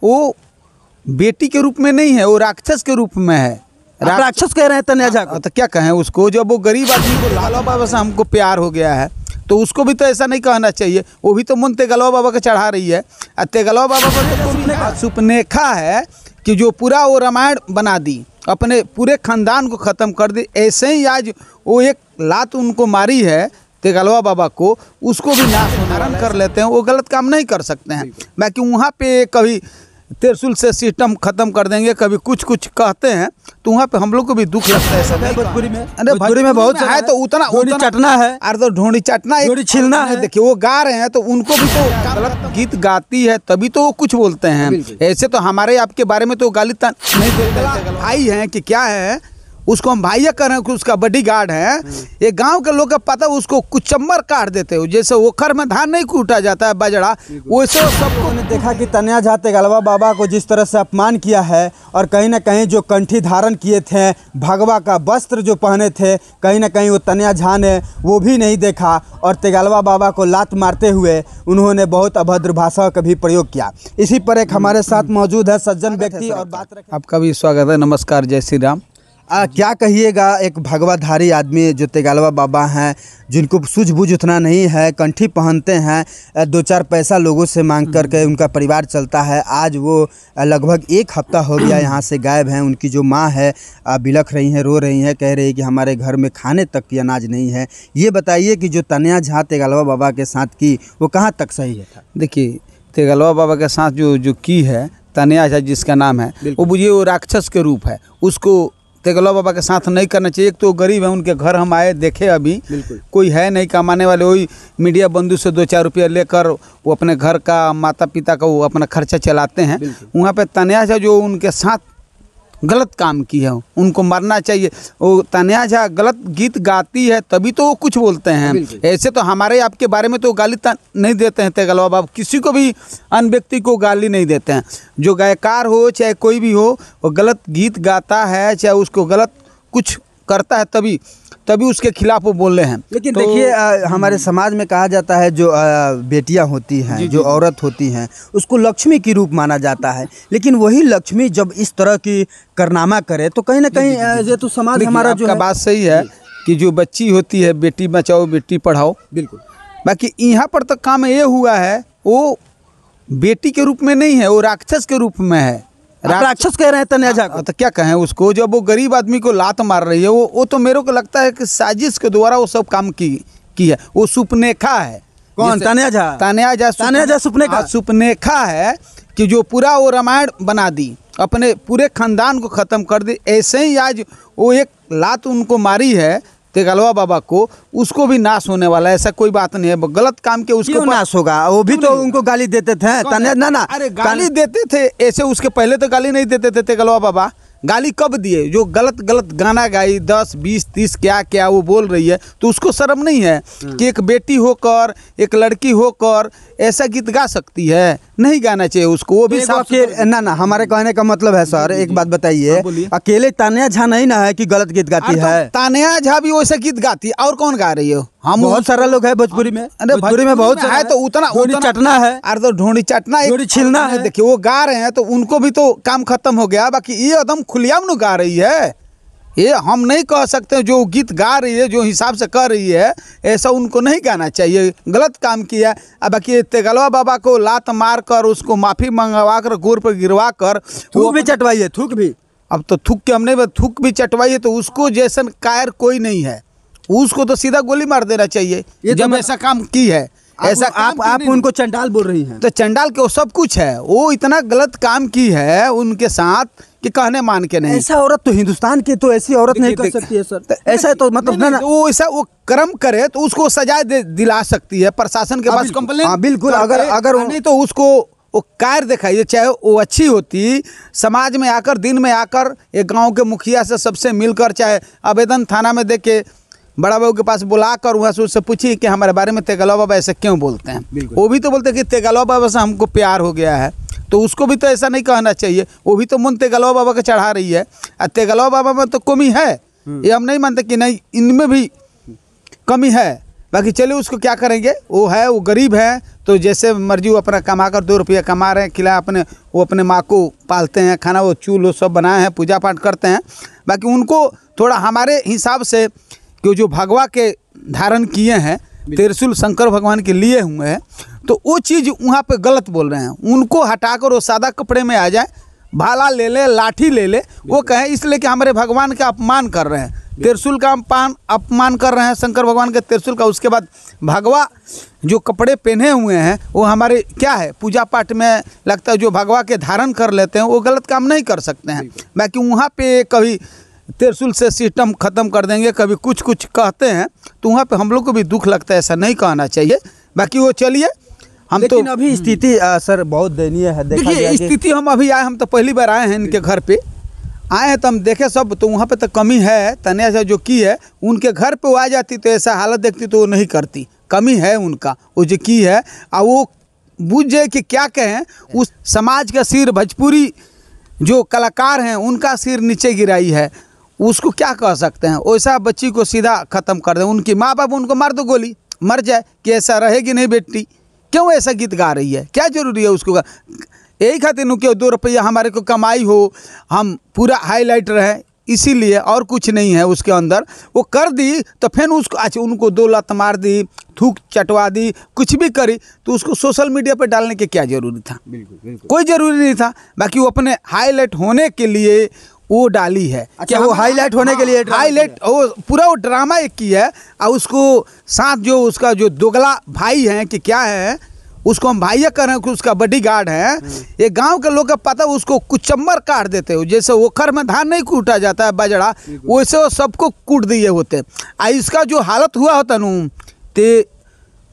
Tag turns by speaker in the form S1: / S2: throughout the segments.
S1: वो बेटी के रूप में नहीं है, वो राक्षस के रूप में है।
S2: राक्षस कह रहे हैं तन्या झा को,
S1: तो क्या कहें उसको। जब वो गरीब आदमी को लाला बाबा से हमको प्यार हो गया है तो उसको भी तो ऐसा नहीं कहना चाहिए। वो भी तो मन तेगलवा बाबा के चढ़ा रही है। तेगलवा बाबा पर तो सुपनेखा है कि जो पूरा वो रामायण बना दी, अपने पूरे खानदान को ख़त्म कर दी। ऐसे ही आज वो एक लात उनको मारी है तेगलवा बाबा को, उसको भी नाश कर लेते हैं। वो गलत काम नहीं कर सकते हैं। बाकी वहाँ पे कभी त्रिशूल से सिस्टम खत्म कर देंगे, कभी कुछ कुछ कहते हैं तो वहाँ पे हम लोग को भी दुख लगता है। सब
S2: भोजपुरी में,
S1: अरे भोजपुरी में बहुत है तो उतना
S2: चटना है,
S1: अरे तो ढोंडी चटना,
S2: ढोंडी छिलना है।
S1: देखिए वो गा रहे हैं तो उनको भी तो गलत गीत गाती है तभी तो वो कुछ बोलते हैं। ऐसे तो हमारे आपके बारे में तो गाली नहीं देते। भाई हैं कि क्या है, उसको हम भाइया कर रहे हैं कि उसका बॉडी गार्ड है। ये गांव के लोग का पता उसको कुछ चम्बर काट देते हो, जैसे ओखर में धान नहीं कूटा जाता है बजड़ा, वैसे सबको
S2: ने देखा कि तन्या झा तेगलवा बाबा को जिस तरह से अपमान किया है और कहीं ना कहीं जो कंठी धारण किए थे, भगवा का वस्त्र जो पहने थे, कहीं ना कहीं वो तन्या झा ने वो भी नहीं देखा और तेगलवा बाबा को लात मारते हुए उन्होंने बहुत अभद्र भाषा का भी प्रयोग किया। इसी पर एक हमारे साथ मौजूद है सज्जन व्यक्ति और बात रखें।
S1: आपका भी स्वागत है। नमस्कार, जय श्री राम।
S2: क्या कहिएगा एक भगवाधारी आदमी जो तेगलवा बाबा हैं, जिनको सूझबूझ उतना नहीं है, कंठी पहनते हैं, 2-4 पैसा लोगों से मांग करके उनका परिवार चलता है। आज वो लगभग 1 हफ्ता हो गया यहाँ से गायब हैं। उनकी जो माँ है बिलख रही हैं, रो रही हैं, कह रही है कि हमारे घर में खाने तक की अनाज नहीं है। ये बताइए कि जो तन्या झा तेगलवा बाबा के साथ की वो कहाँ तक सही है?
S1: देखिए तेगलवा बाबा के साथ जो की है तन्या झा जिसका नाम है, वो बुझिए वो राक्षस के रूप है। उसको तेगलवा बाबा के साथ नहीं करना चाहिए। एक तो गरीब है, उनके घर हम आए देखे, अभी कोई है नहीं कमाने वाले, वही मीडिया बंधु से 2-4 रुपया लेकर वो अपने घर का, माता पिता का वो अपना खर्चा चलाते हैं। वहाँ पे तन्या झा जो उनके साथ गलत काम की है, उनको मरना चाहिए। वो तन्या झा गलत गीत गाती है तभी तो वो कुछ बोलते हैं। ऐसे तो हमारे आपके बारे में तो गाली नहीं देते हैं तेगलवा बाबा, किसी को भी अन्य व्यक्ति को गाली नहीं देते हैं। जो गायकार हो चाहे कोई भी हो, वो गलत गीत गाता है चाहे उसको गलत कुछ करता है तभी उसके खिलाफ वो बोल रहे हैं।
S2: लेकिन देखिए हमारे समाज में कहा जाता है जो बेटियां होती हैं, जो औरत होती हैं, उसको लक्ष्मी की रूप माना जाता है। लेकिन वही लक्ष्मी जब इस तरह की कारनामा करे तो कहीं ना कहीं ये तो समाज हमारा जो है,
S1: बात सही है कि जो बच्ची होती है बेटी बचाओ बेटी पढ़ाओ, बिल्कुल। बाकी यहाँ पर तो काम ये हुआ है वो बेटी के रूप में नहीं है, वो राक्षस के रूप में है।
S2: राक्षस कह रहे हैं तन्या झा को,
S1: तो क्या कहें उसको। जब वो गरीब आदमी को लात मार रही है, वो तो मेरे को लगता है कि साजिश के द्वारा वो सब काम की है। वो सुपनेखा है।
S2: कौन? तन्या झा।
S1: तन्या झा सुपनेखा है कि जो पूरा वो रामायण बना दी, अपने पूरे खानदान को ख़त्म कर दी। ऐसे ही आज वो एक लात उनको मारी है तेगलवा बाबा को, उसको भी नाश होने वाला है। ऐसा कोई बात नहीं है। गलत काम के उसको
S2: नाश होगा। वो भी तो उनको गाली देते थे तन्या। ना
S1: अरे गाली देते थे ऐसे, उसके पहले तो गाली नहीं देते थे तेगलवा बाबा। गाली कब दिए? जो गलत गाना गाई 10, 20, 30 क्या वो बोल रही है, तो उसको शर्म नहीं है कि एक बेटी होकर, एक लड़की होकर ऐसा गीत गा सकती है? नहीं गाना चाहिए उसको। वो भी
S2: ना हमारे कहने का मतलब है सर, एक बात बताइए, अकेले तन्या झा नहीं ना है कि गलत गीत गाती है।
S1: तन्या झा भी वैसा गीत गाती है, और कौन गा रही है? हम
S2: बहुत सारा लोग है भोजपुरी में। भोजपुरी में बहुत
S1: है तो उतना
S2: चटना है।
S1: अरे तो ढोंडी चटना,
S2: ढोंडी छिलना है।
S1: देखिए वो गा रहे हैं तो उनको भी तो काम खत्म हो गया। बाकी ये एकदम खुलेआम न गा रही है। ये हम नहीं कह सकते। जो गीत गा रही है, जो हिसाब से कर रही है, ऐसा उनको नहीं गाना चाहिए। गलत काम किया। अब बाकी तेगलवा बाबा को लात मार कर, उसको माफ़ी मंगवा कर, गोर पर गिरवा कर,
S2: थूक भी चटवाइए। थूक भी,
S1: अब तो थूक के हमने थूक भी चटवाइए तो उसको जैसन कायर कोई नहीं है। उसको तो सीधा गोली मार देना चाहिए ये जब ऐसा काम की है। ऐसा
S2: आप उनको चंडाल बोल रही हैं।
S1: तो चंडाल के सब कुछ है। वो इतना गलत काम की है उनके साथ कि कहने मान के नहीं।
S2: ऐसा औरत तो हिंदुस्तान की तो ऐसी औरत नहीं कर सकती है सर। ऐसा तो मतलब ना
S1: वो ऐसा वो कर्म करे तो उसको सजा दिला सकती है प्रशासन के पास कंप्लेंट।
S2: बिल्कुल। अगर
S1: नहीं तो उसको वो कार्य दिखाइए, चाहे वो अच्छी होती, समाज में आकर, दिन में आकर, एक गांव के मुखिया से सबसे मिलकर, चाहे आवेदन थाना में दे के बड़ा बाबू के पास बुलाकर वहाँ से उससे पूछिए कि हमारे बारे में तेगलवा बाबा ऐसे क्यों बोलते हैं। वो भी तो बोलते हैं कि तेगलवा बाबा से हमको प्यार हो गया है, तो उसको भी तो ऐसा नहीं कहना चाहिए। वो भी तो मन तेगलवा बाबा के चढ़ा रही है। और तेगलवा बाबा में तो कमी है, ये हम नहीं मानते कि नहीं, इनमें भी कमी है। बाकी चलिए उसको क्या करेंगे, वो गरीब है तो जैसे मर्जी वो अपना कमा कर 2 रुपया कमा रहे हैं, खिला वो अपने माँ को पालते हैं, खाना वो चूल्हो सब बनाए हैं, पूजा पाठ करते हैं। बाकी उनको थोड़ा हमारे हिसाब से कि जो भगवा के धारण किए हैं, त्रिशूल शंकर भगवान के लिए हुए हैं, तो वो चीज़ वहाँ पे गलत बोल रहे हैं। उनको हटाकर वो सादा कपड़े में आ जाए, भाला ले ले, लाठी ले ले, वो कहें इसलिए कि हमारे भगवान का अपमान कर रहे हैं, त्रिशूल का अपमान कर रहे हैं, शंकर भगवान के त्रिशूल का। उसके बाद भगवा जो कपड़े पहने हुए हैं वो हमारे क्या है, पूजा पाठ में लगता है जो भगवा के धारण कर लेते हैं वो गलत काम नहीं कर सकते हैं। बाकी वहाँ पे कभी त्रिशूल से सिस्टम ख़त्म कर देंगे, कभी कुछ कहते हैं, तो वहाँ पे हम लोग को भी दुख लगता है, ऐसा नहीं कहना चाहिए। बाकी वो चलिए, हम
S2: लेकिन
S1: तो
S2: अभी स्थिति सर बहुत दयनीय है।
S1: देखिए स्थिति, हम अभी आए, हम तो पहली बार आए हैं इनके घर पे आए हैं, तो हम देखे सब, तो वहाँ पे तो कमी है। तनिया से जो की है उनके घर पे वो आ जाती तो ऐसा हालत देखती तो वो नहीं करती, कमी है उनका, वो जो की है। और वो बुझ जाए कि क्या कहें, उस समाज का सिर, भोजपुरी जो कलाकार हैं उनका सिर नीचे गिराई है, उसको क्या कह सकते हैं। वैसा बच्ची को सीधा ख़त्म कर दे, उनकी माँ बाप उनको मार दो गोली, मर जाए, कि ऐसा रहेगी नहीं बेटी, क्यों ऐसा गीत गा रही है, क्या जरूरी है उसको। यही खातिर नु कि 2 रुपया हमारे को कमाई हो, हम पूरा हाईलाइट रहे, इसीलिए, और कुछ नहीं है उसके अंदर। वो कर दी तो फिर उसको अच्छा उनको 2 लात मार दी, थूक चटवा दी, कुछ भी करी, तो उसको सोशल मीडिया पे डालने के क्या ज़रूरी था। बिल्कुल कोई ज़रूरी नहीं था। बाकी वो अपने हाईलाइट होने के लिए वो डाली है।
S2: अच्छा, वो हाईलाइट होने के लिए
S1: हाईलाइट वो पूरा वो ड्रामा एक की है। और उसको साथ जो उसका जो दोगला भाई है कि क्या है, उसको हम भाइया कर रहे हैं, उसका बॉडीगार्ड है, ये गांव के लोग का पता, उसको कुचम्बर काट देते हो, जैसे ओखर में धान नहीं कूटा जाता है बाजरा, वैसे वो सबको कूट दिए होते। आ इसका जो हालत हुआ होता नू, ते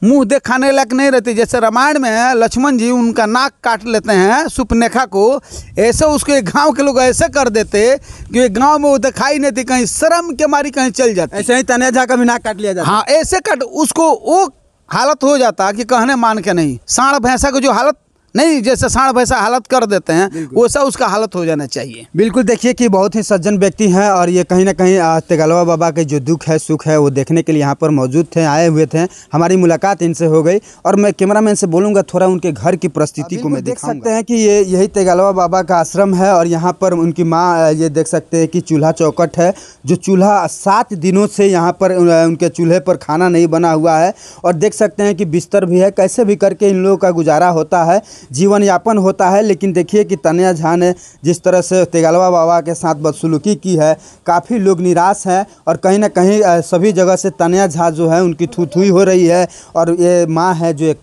S1: मुंह दिखाने लायक नहीं रहती। जैसे रामायण में है, लक्ष्मण जी उनका नाक काट लेते हैं सुपनेखा को, ऐसे उसको एक गांव के लोग ऐसे कर देते कि गांव में वो दिखाई नहीं थी, कहीं शर्म के मारी कहीं चल जाती।
S2: ऐसे ही तनिया झा का भी नाक काट लिया जाता।
S1: हाँ, ऐसे काट उसको, वो हालत हो जाता कि कहने मान के नहीं। सांड भैंसा को जो हालत नहीं, जैसे सांड भैंसा हालत कर देते हैं, वैसा उसका हालत हो जाना चाहिए।
S2: बिल्कुल, देखिए कि बहुत ही सज्जन व्यक्ति हैं और ये कहीं ना कहीं तेगलवा बाबा के जो दुख है सुख है वो देखने के लिए यहाँ पर मौजूद थे, आए हुए थे। हमारी मुलाकात इनसे हो गई और मैं कैमरामैन से बोलूँगा थोड़ा उनके घर की परिस्थिति को मैं देख सकते हैं कि ये यही तेगलवा बाबा का आश्रम है और यहाँ पर उनकी माँ, ये देख सकते हैं कि चूल्हा चौकट है, जो चूल्हा 7 दिनों से यहाँ पर उनके चूल्हे पर खाना नहीं बना हुआ है। और देख सकते हैं कि बिस्तर भी है, कैसे भी करके इन लोगों का गुजारा होता है, जीवन यापन होता है। लेकिन देखिए कि तनिया झा ने जिस तरह से तेगलवा बाबा के साथ बदसलूकी की है, काफ़ी लोग निराश हैं और कहीं ना कहीं सभी जगह से तनिया झा जो है उनकी थू-थूई हो रही है। और ये माँ है जो एक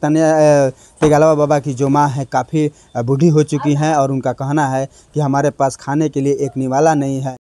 S2: तेगलवा बाबा की जो माँ है काफ़ी बूढ़ी हो चुकी हैं और उनका कहना है कि हमारे पास खाने के लिए एक निवाला नहीं है।